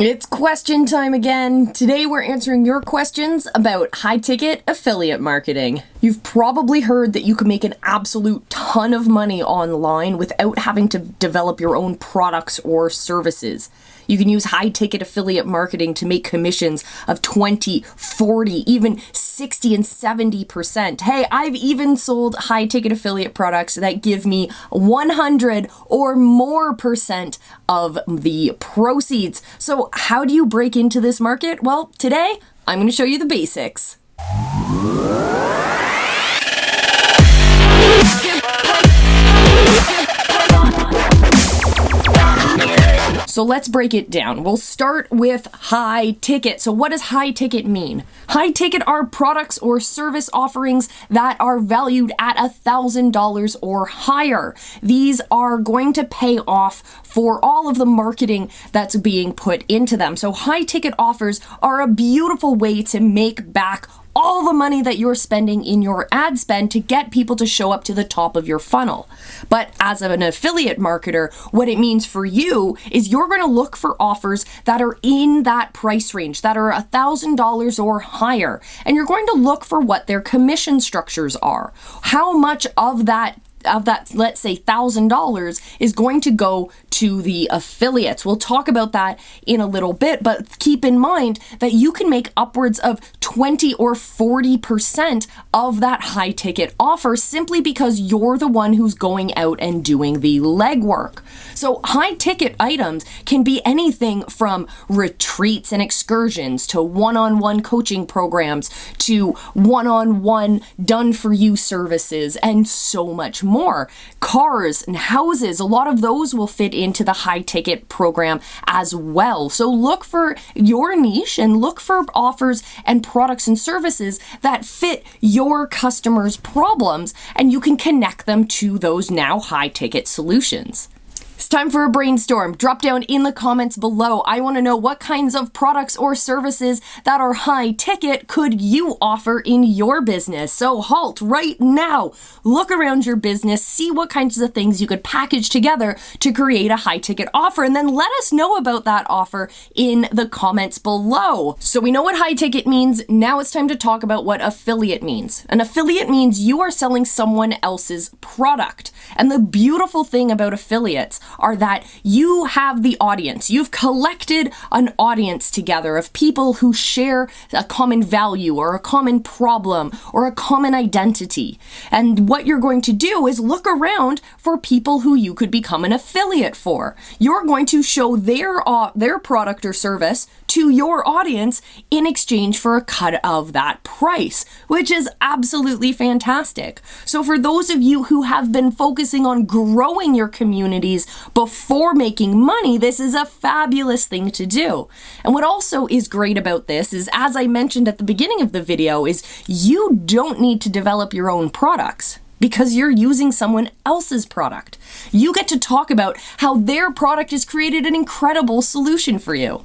It's question time again. Today we're answering your questions about high-ticket affiliate marketing. You've probably heard that you can make an absolute ton of money online without having to develop your own products or services. You can use high-ticket affiliate marketing to make commissions of 20, 40, even 60 and 70%. Hey, I've even sold high-ticket affiliate products that give me 100 or more percent of the proceeds. So how do you break into this market? Well, today I'm going to show you the basics. So let's break it down. We'll start with high ticket. So what does high ticket mean? High ticket are products or service offerings that are valued at $1,000 or higher. These are going to pay off for all of the marketing that's being put into them. So high ticket offers are a beautiful way to make back all the money that you're spending in your ad spend to get people to show up to the top of your funnel. But as an affiliate marketer, what it means for you is you're going to look for offers that are in that price range, that are $1,000 or higher. And you're going to look for what their commission structures are. How much of that, let's say $1,000 is going to go to the affiliates. We'll talk about that in a little bit, but keep in mind that you can make upwards of 20 or 40% of that high ticket offer simply because you're the one who's going out and doing the legwork. So high ticket items can be anything from retreats and excursions to one-on-one coaching programs to one-on-one done-for-you services and so much more. Cars and houses, a lot of those will fit into the high ticket program as well. So look for your niche and look for offers and products and services that fit your customers' problems, and you can connect them to those now high ticket solutions. It's time for a brainstorm. Drop down in the comments below. I want to know what kinds of products or services that are high ticket could you offer in your business. So halt right now. Look around your business, see what kinds of things you could package together to create a high ticket offer, and then let us know about that offer in the comments below. So we know what high ticket means. Now it's time to talk about what affiliate means. An affiliate means you are selling someone else's product. And the beautiful thing about affiliates are that you have the audience. You've collected an audience together of people who share a common value or a common problem or a common identity. And what you're going to do is look around for people who you could become an affiliate for. You're going to show their product or service to your audience in exchange for a cut of that price, which is absolutely fantastic. So for those of you who have been focusing on growing your communities before making money, this is a fabulous thing to do. And what also is great about this is, as I mentioned at the beginning of the video, is you don't need to develop your own products because you're using someone else's product. You get to talk about how their product has created an incredible solution for you.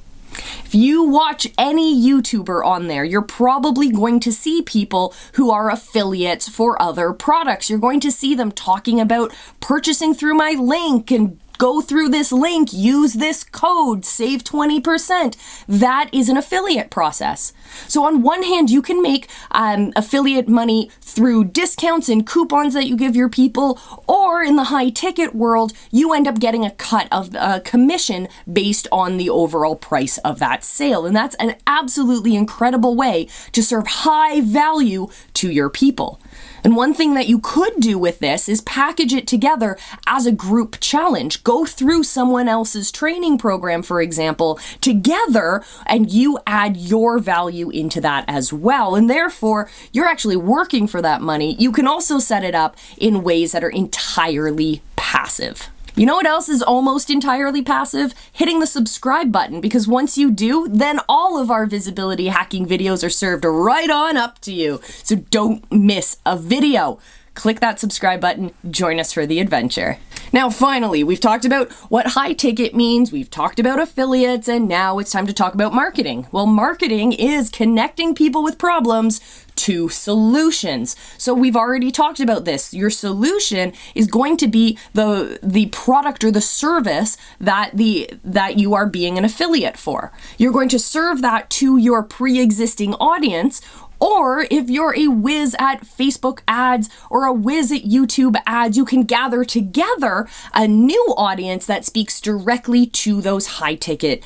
If you watch any YouTuber on there, you're probably going to see people who are affiliates for other products. You're going to see them talking about purchasing through my link and go through this link, use this code, save 20%. That is an affiliate process. So on one hand, you can make affiliate money through discounts and coupons that you give your people, or in the high ticket world, you end up getting a cut of a commission based on the overall price of that sale. And that's an absolutely incredible way to serve high value to your people. And one thing that you could do with this is package it together as a group challenge. Go through someone else's training program, for example, together, and you add your value into that as well. And therefore, you're actually working for that money. You can also set it up in ways that are entirely passive. You know what else is almost entirely passive? Hitting the subscribe button, because once you do, then all of our visibility hacking videos are served right on up to you. So don't miss a video. Click that subscribe button, join us for the adventure. Now, finally, we've talked about what high ticket means, we've talked about affiliates, and now it's time to talk about marketing. Well, marketing is connecting people with problems to solutions. So we've already talked about this. Your solution is going to be the product or the service that you are being an affiliate for. You're going to serve that to your pre-existing audience. Or if you're a whiz at Facebook ads or a whiz at YouTube ads, you can gather together a new audience that speaks directly to those high ticket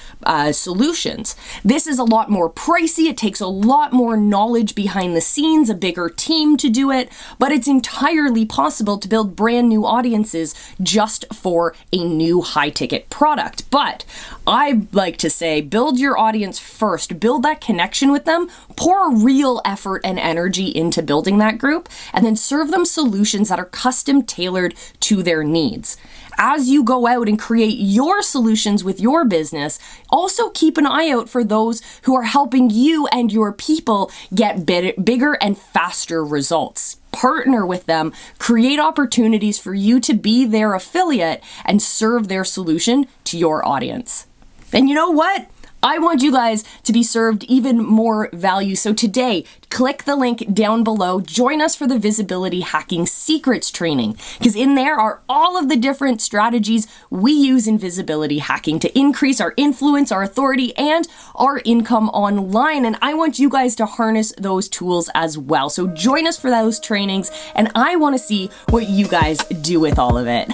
solutions. This is a lot more pricey. It takes a lot more knowledge behind the scenes, a bigger team to do it, but it's entirely possible to build brand new audiences just for a new high ticket product. But I like to say, build your audience first, build that connection with them, pour a real effort and energy into building that group, and then serve them solutions that are custom tailored to their needs. As you go out and create your solutions with your business, also keep an eye out for those who are helping you and your people get bigger and faster results. Partner with them, create opportunities for you to be their affiliate and serve their solution to your audience. And you know what? I want you guys to be served even more value. So today, click the link down below. Join us for the Visibility Hacking Secrets training, because in there are all of the different strategies we use in visibility hacking to increase our influence, our authority, and our income online. And I want you guys to harness those tools as well. So join us for those trainings, and I want to see what you guys do with all of it.